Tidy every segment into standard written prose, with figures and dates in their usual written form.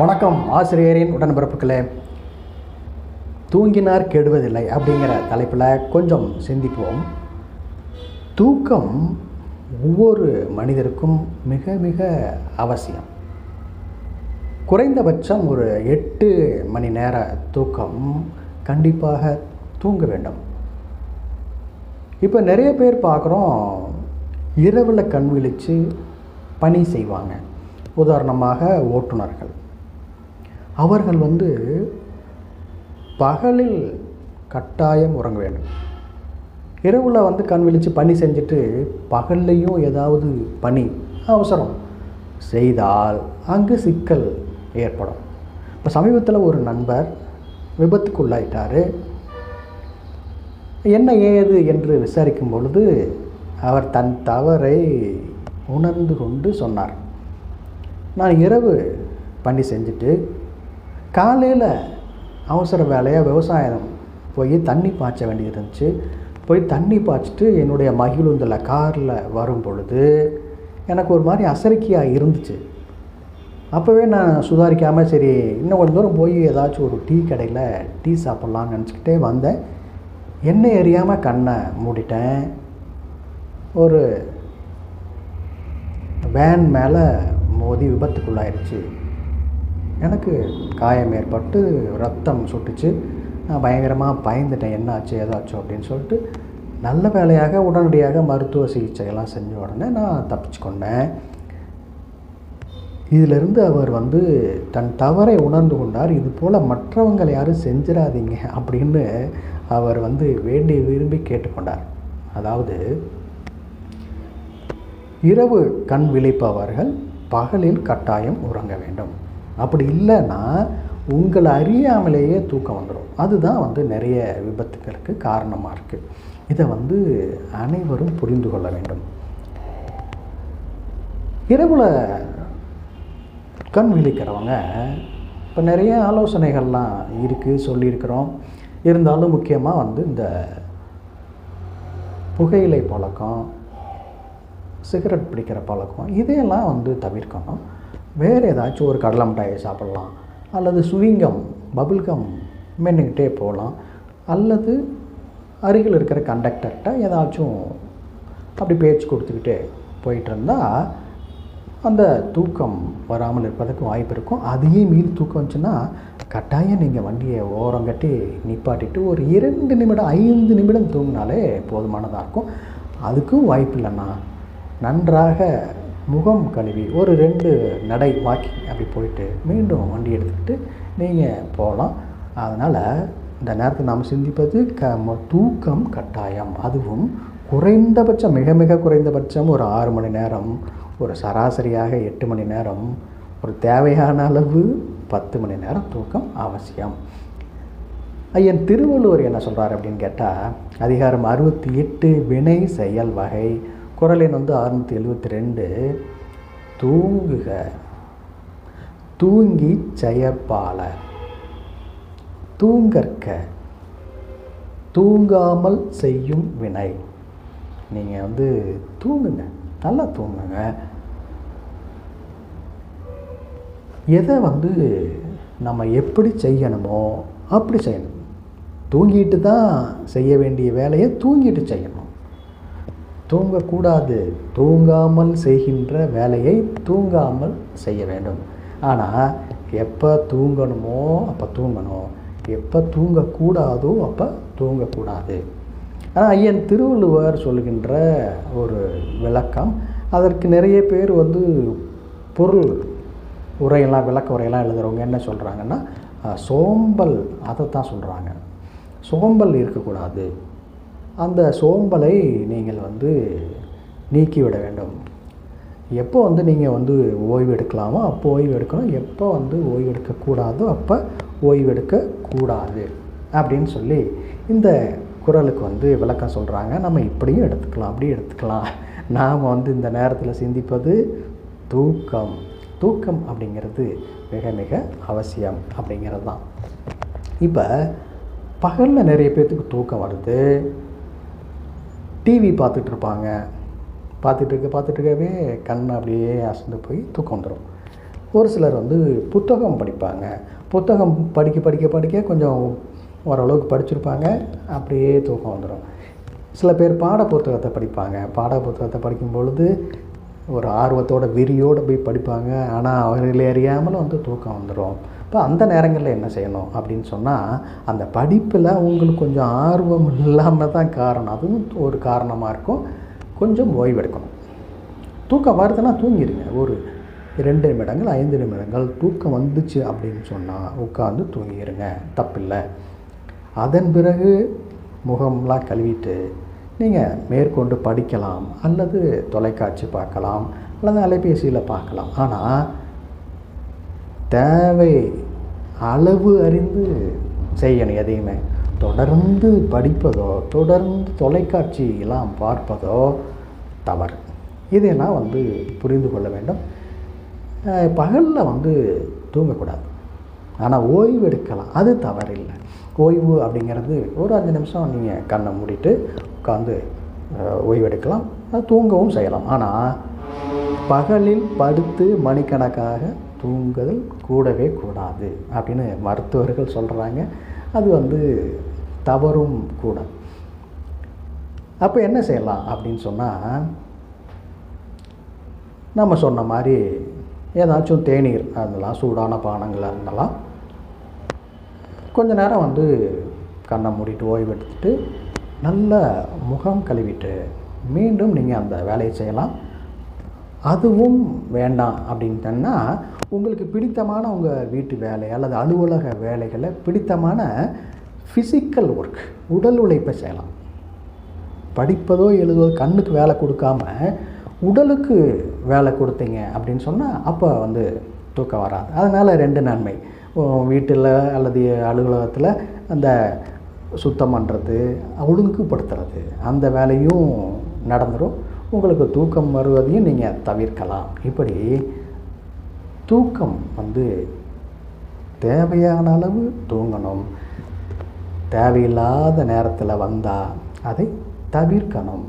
வணக்கம் ஆசிரியரின் உடன்பிறப்புகளே. தூங்கினார் கெடுவதில்லை அப்படிங்கிற தலைப்பில் கொஞ்சம் சிந்திப்போம். தூக்கம் ஒவ்வொரு மனிதருக்கும் மிக மிக அவசியம். குறைந்தபட்சம் ஒரு 8 மணி நேர தூக்கம் கண்டிப்பாக தூங்க வேண்டும். இப்போ நிறைய பேர் பார்க்குறோம், இரவில் கண் விழித்து பணி செய்வாங்க. உதாரணமாக ஓட்டுநர்கள். அவர்கள் பகலில் கட்டாயம் உறங்க வேண்டும். இரவில் கண் விழித்து பணி செஞ்சுட்டு பகல்லையும் ஏதாவது பணி அவசரம் செய்தால் அங்கு சிக்கல் ஏற்படும். இப்போ சமீபத்தில் ஒரு நண்பர் விபத்துக்குள்ளாயிட்டார். என்ன ஏது என்று விசாரிக்கும் பொழுது அவர் தன் தவறை உணர்ந்து கொண்டு சொன்னார். நான் இரவு பணி செஞ்சுட்டு காலையில் அவசர வேலையாக விவசாயம் போய் தண்ணி பாய்ச்ச வேண்டியது இருந்துச்சு. போய் தண்ணி பாய்ச்சிட்டு என்னுடைய மகிழுந்தில் காரில் வரும் பொழுது எனக்கு ஒரு மாதிரி அசரிக்கையாக இருந்துச்சு. அப்போவே நான் சுதாரிக்காமல் சரி இன்னும் கொஞ்சம் தூரம் போய் ஏதாச்சும் ஒரு டீ கடையில் டீ சாப்பிட்லான்னு நினச்சிக்கிட்டே வந்தேன். என்ன எறியாமல் கண்ணை மூடிட்டேன். ஒரு வேன் மேலே மோதி விபத்துக்குள்ளாயிருச்சு. எனக்கு காயம் ஏற்பட்டு ரத்தம் சுட்டுச்சு. நான் பயங்கரமாக பயந்துட்டேன், என்னாச்சு ஏதாச்சு அப்படின்னு சொல்லிட்டு. நல்ல வேலையாக உடனடியாக மருத்துவ சிகிச்சையெல்லாம் செஞ்ச உடனே நான் தப்பிச்சு கொண்டேன். இதிலிருந்து அவர் தன் தவறை உணர்ந்து கொண்டார். இது போல் மற்றவங்களை யாரும் செஞ்சிடாதீங்க அப்படின்னு அவர் வேண்டி விரும்பி கேட்டுக்கொண்டார். அதாவது இரவு கண் விழிப்பவர்கள் பகலில் கட்டாயம் உறங்க வேண்டும். அப்படி இல்லைன்னா உங்களை அறியாமலேயே தூக்கம் வந்துடும். அதுதான் நிறைய விபத்துகளுக்கு காரணமாக இருக்குது. இதை அனைவரும் புரிந்து கொள்ள வேண்டும். இரவில் கண் விழிக்கிறவங்க இப்போ நிறைய ஆலோசனைகள்லாம் இருக்குது, சொல்லியிருக்கிறோம். இருந்தாலும் முக்கியமாக இந்த புகையிலை பழக்கம், சிகரெட் பிடிக்கிற பழக்கம் இதையெல்லாம் தவிர்க்கணும். வேறு ஏதாச்சும் ஒரு கடலை மிட்டாயை சாப்பிட்லாம், அல்லது சுவிங்கம் பபுள்கம் மென்னுக்கிட்டே போகலாம், அல்லது அருகில் இருக்கிற கண்டக்டர்கிட்ட ஏதாச்சும் அப்படி பேச்சு கொடுத்துக்கிட்டே போயிட்டு இருந்தால் அந்த தூக்கம் வராமல் இருப்பதற்கு வாய்ப்பு இருக்கும். அதையே மீறி தூக்கம் வந்துச்சுன்னா கட்டாயம் நீங்கள் வண்டியை ஓரம் கட்டி நிப்பாட்டிட்டு ஒரு 2 நிமிடம் 5 நிமிடம் தூங்கினாலே போதுமானதாக இருக்கும். அதுக்கும் வாய்ப்பு இல்லைன்னா நன்றாக முகம் கழுவி ஒரு 2 நடை வாக்கிங் அப்படி போயிட்டு மீண்டும் வண்டி எடுத்துக்கிட்டு நீங்கள் போகலாம். அதனால் இந்த நேரத்தில் நாம் சிந்திப்பது தூக்கம் கட்டாயம். அதுவும் குறைந்தபட்சம் மிக மிக குறைந்தபட்சம் ஒரு 6 மணி நேரம், ஒரு சராசரியாக 8 மணி நேரம், ஒரு தேவையான அளவு 10 மணி நேரம் தூக்கம் அவசியம். ஐயன் திருவள்ளுவர் என்ன சொல்கிறார் அப்படின்னு கேட்டால், அதிகாரம் 68 வினை செயல் வகை, குறள் எண் 672, தூங்குக தூங்கி செயற்பால தூங்கற்க தூங்காமல் செய்யும் வினை. நீங்கள் தூங்குங்க, நல்லா தூங்குங்க. எதை நம்ம எப்படி செய்யணுமோ அப்படி செய்யணும். தூங்கிட்டு தான் செய்ய வேண்டிய வேலையை தூங்கிட்டு செய்யணும். தூங்கக்கூடாது. தூங்காமல் செய்கின்ற வேலையை தூங்காமல் செய்ய வேண்டும். ஆனால் எப்போ தூங்கணுமோ அப்போ தூங்கணும், எப்போ தூங்கக்கூடாதோ அப்போ தூங்கக்கூடாது. ஆனால் ஐயன் திருவள்ளுவர் சொல்லுகின்ற ஒரு விளக்கம், அதற்கு நிறைய பேர் பொருள் உரையெல்லாம் விளக்க உரையெல்லாம் எழுதுகிறவங்க என்ன சொல்கிறாங்கன்னா, சோம்பல் அதைத்தான் சொல்கிறாங்க. சோம்பல் இருக்கக்கூடாது. அந்த சோம்பலை நீங்கள் நீக்கிவிட வேண்டும். எப்போ நீங்கள் ஓய்வு எடுக்கலாமோ அப்போ ஓய்வு எடுக்கணும், எப்போ ஓய்வு எடுக்கக்கூடாதோ அப்போ ஓய்வு எடுக்கக்கூடாது அப்படின்னு சொல்லி இந்த குறளுக்கு விளக்கம் சொல்கிறாங்க. நம்ம இப்படியும் எடுத்துக்கலாம், அப்படி எடுத்துக்கலாம். நாம் இந்த நேரத்தில் சிந்திப்பது தூக்கம். தூக்கம் அப்படிங்கிறது மிக மிக அவசியம் அப்படிங்கிறது தான். இப்போ பகலில் நிறைய பேர்த்துக்கு தூக்கம் வருது. டிவி பார்த்துட்ருப்பாங்க. பார்த்துட்டு இருக்கவே கண் அப்படியே அசந்து போய் தூக்கம் வந்துடும். ஒரு சிலர் வந்து புத்தகம் படிப்பாங்க. புத்தகம் படிக்க கொஞ்சம் ஓரளவுக்கு படிச்சிருப்பாங்க, அப்படியே தூக்கம் வந்துடும். சில பேர் பாட புத்தகத்தை படிப்பாங்க. பாட புத்தகத்தை படிக்கும் பொழுது ஒரு ஆர்வத்தோட வெறியோடு போய் படிப்பாங்க. ஆனால் அவர்களே அறியாமல் வந்து தூக்கம் வந்துடும். இப்போ அந்த நேரங்களில் என்ன செய்யணும் அப்படின்னு சொன்னால், அந்த படிப்பில் உங்களுக்கு கொஞ்சம் ஆர்வம் இல்லாமல் தான் காரணம், அதுவும் ஒரு காரணமாக இருக்கும். கொஞ்சம் ஓய்வெடுக்கணும். தூக்கம் வருதுன்னா தூங்கிடுங்க. ஒரு 2 நிமிடங்கள் 5 நிமிடங்கள் தூக்கம் வந்துச்சு அப்படின்னு சொன்னால் உட்காந்து தூங்கிடுங்க, தப்பில்லை. அதன் பிறகு முகம்லாம் கழுவிட்டு நீங்கள் மேற்கொண்டு படிக்கலாம், அல்லது தொலைக்காட்சி பார்க்கலாம், அல்லது அலைபேசியில் பார்க்கலாம். ஆனால் தேவை அளவு அறிந்து செய்யணும். எதையுமே தொடர்ந்து படிப்பதோ தொடர்ந்து தொலைக்காட்சியெல்லாம் பார்ப்பதோ தவறு. இதையெல்லாம் வந்து புரிந்து கொள்ள வேண்டும். பகலில் வந்து தூங்கக்கூடாது, ஆனால் ஓய்வு எடுக்கலாம், அது தவறில்லை. ஓய்வு அப்படிங்கிறது ஒரு 5 நிமிஷம் நீங்கள் கண்ணை மூடிட்டு உட்காந்து ஓய்வெடுக்கலாம், அது தூங்கவும் செய்யலாம். ஆனால் பகலில் படுத்து மணிக்கணக்காக தூங்குதல் கூடவே கூடாது அப்படின்னு மருத்துவர்கள் சொல்கிறாங்க. அது வந்து தவறும் கூட. அப்போ என்ன செய்யலாம் அப்படின்னு சொன்னால், நம்ம சொன்ன மாதிரி ஏதாச்சும் தேநீர் அதெல்லாம் சூடான பானங்களாக இருந்தாலும் கொஞ்ச நேரம் வந்து கண்ணை மூடிட்டு ஓய்வு எடுத்துட்டு நல்ல முகம் கழுவிட்டு மீண்டும் நீங்கள் அந்த வேலையை செய்யலாம். அதுவும் வேண்டாம் அப்படின்ட்டுன்னா உங்களுக்கு பிடித்தமான உங்கள் வீட்டு வேலை அல்லது அலுவலக வேலைகளை பிடித்தமான ஃபிசிக்கல் ஒர்க், உடல் உழைப்பை செய்யலாம். படிப்பதோ எழுதுவதோ கண்ணுக்கு வேலை கொடுக்காம உடலுக்கு வேலை கொடுத்தீங்க அப்படின்னு சொன்னால் அப்போ வந்து தூக்கம் வராது. அதனால் 2 நன்மை. வீட்டில் அல்லது அலுவலகத்தில் அந்த சுத்தம் பண்ணுறது, ஒழுங்குபடுத்துறது, அந்த வேலையும் நடந்துடும். உங்களுக்கு தூக்கம் வருவதையும் நீங்கள் தவிர்க்கலாம். இப்படி தூக்கம் வந்து தேவையான அளவு தூங்கணும். தேவையில்லாத நேரத்தில் வந்தால் அதை தவிர்க்கணும்.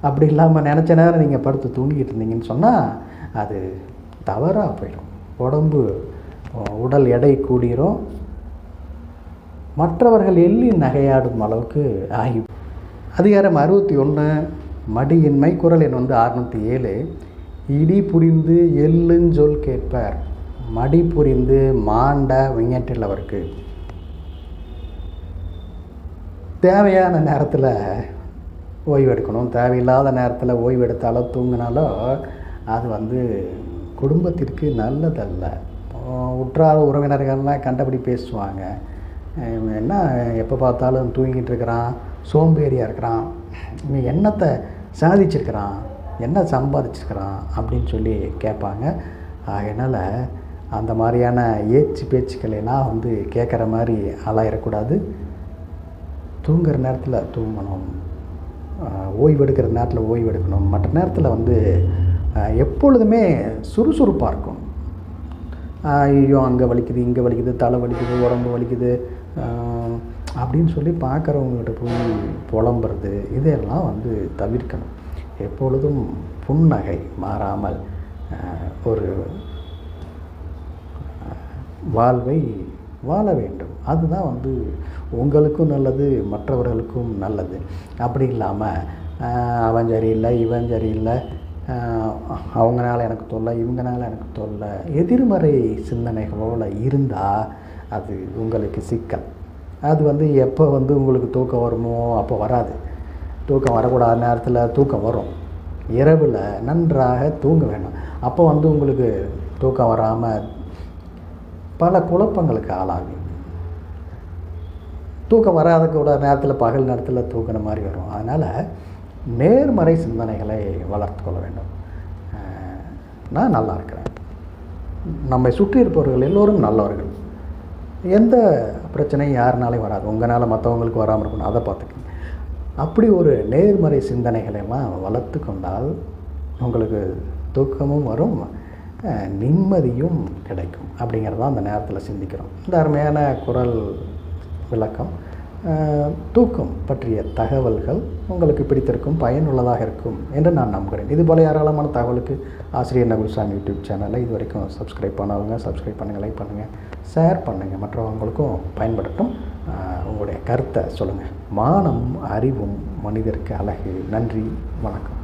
அப்படி இல்லாமல் நினச்ச நேரம் நீங்கள் படுத்து தூங்கிட்டு இருந்தீங்கன்னு சொன்னால் அது தவறாக போயிடும். உடல் எடை கூடிரும். மற்றவர்கள் எள்ளி நகையாடும் அளவுக்கு ஆகி. அதிகாரம் 61 மடியின்மை. குறள் எண் வந்து 607. இடி புரிந்து எள்ளுஞ்சொல் கேட்பர், மடி புரிந்து மாண்ட விஞ்ஞற்றில் அவருக்கு. தேவையான நேரத்தில் ஓய்வெடுக்கணும். தேவையில்லாத நேரத்தில் ஓய்வெடுத்தாலோ தூங்கினாலோ அது வந்து குடும்பத்திற்கு நல்லதல்ல. உற்றார் உறவினர்கள்லாம் கண்டபடி பேசுவாங்க. என்ன எப்போ பார்த்தாலும் தூங்கிட்டு இருக்கிறான், சோம்பேறியாக இருக்கிறான், இவன் என்னத்தை சாதிச்சிருக்கிறான், என்ன சம்பாதிச்சிருக்கிறான் அப்படின்னு சொல்லி கேட்பாங்க. அதனால் அந்த மாதிரியான பேச்சுக்களெல்லாம் வந்து கேட்குற மாதிரி ஆளாயிடக்கூடாது. தூங்குகிற நேரத்தில் தூங்கணும், ஓய்வெடுக்கிற நேரத்தில் ஓய்வெடுக்கணும். மற்ற நேரத்தில் வந்து எப்பொழுதுமே சுறுசுறுப்பாக இருக்கும். ஐயோ அங்கே வலிக்குது, இங்கே வலிக்குது, தலை வலிக்குது, உடம்பு வலிக்குது அப்படின்னு சொல்லி பார்க்குறவங்ககிட்ட போய் புலம்புறது, இதையெல்லாம் வந்து தவிர்க்கணும். எப்பொழுதும் புன்னகை மாறாமல் ஒரு வாழ்வை வாழ வேண்டும். அதுதான் வந்து உங்களுக்கும் நல்லது, மற்றவர்களுக்கும் நல்லது. அப்படி இல்லாமல் அவன் சரியில்லை, இவன் சரியில்லை, அவங்களால எனக்கு தொல்லை, இவங்களால எனக்கு தொல்லை, எதிர்மறை சிந்தனைகளோடு இருந்தால் அது உங்களுக்கு சிக்கல். அது வந்து எப்போ வந்து உங்களுக்கு தூக்கம் வருமோ அப்போ வராது. தூக்கம் வரக்கூடாத நேரத்தில் தூக்கம் வரும். இரவில் நன்றாக தூங்க வேணும். அப்போ வந்து உங்களுக்கு தூக்கம் வராமல் பல குழப்பங்களுக்கு ஆளாகும். தூக்கம் வராத கூட நேரத்தில் பகல் நேரத்தில் தூக்கிற மாதிரி வரும். அதனால் நேர்மறை சிந்தனைகளை வளர்த்து கொள்ள வேண்டும். நான் நல்லா இருக்கிறேன், நம்மை சுற்றி இருப்பவர்கள் எல்லோரும் நல்லவர்கள், எந்த பிரச்சனையும் யாருனாலையும் வராது, உங்களால் மற்றவங்களுக்கு வராமல் இருக்கணும், அதை பார்த்துக்கங்க. அப்படி ஒரு நேர்மறை சிந்தனைகளெல்லாம் வளர்த்து கொண்டால் உங்களுக்கு தூக்கமும் வரும், நிம்மதியும் கிடைக்கும். அப்படிங்கிறதான் அந்த நேரத்தில் சிந்திக்கிறோம். இந்த அருமையான குறள் விளக்கம் தூக்கம் பற்றிய தகவல்கள் உங்களுக்கு பிடித்திருக்கும், பயனுள்ளதாக இருக்கும் என்று நான் நம்புகிறேன். இதுபோல் ஏராளமான தகவலுக்கு ஆசிரியர் நகுல்சாமி யூடியூப் சேனலை இது வரைக்கும் சப்ஸ்கிரைப் பண்ணாதவங்க சப்ஸ்கிரைப் பண்ணுங்கள், லைக் பண்ணுங்கள், ஷேர் பண்ணுங்கள், மற்றவங்களுக்கும் பயன்படட்டும். உங்களுடைய கருத்தை சொல்லுங்கள். மானம் அறிவும் மனிதருக்கு அழகு. நன்றி, வணக்கம்.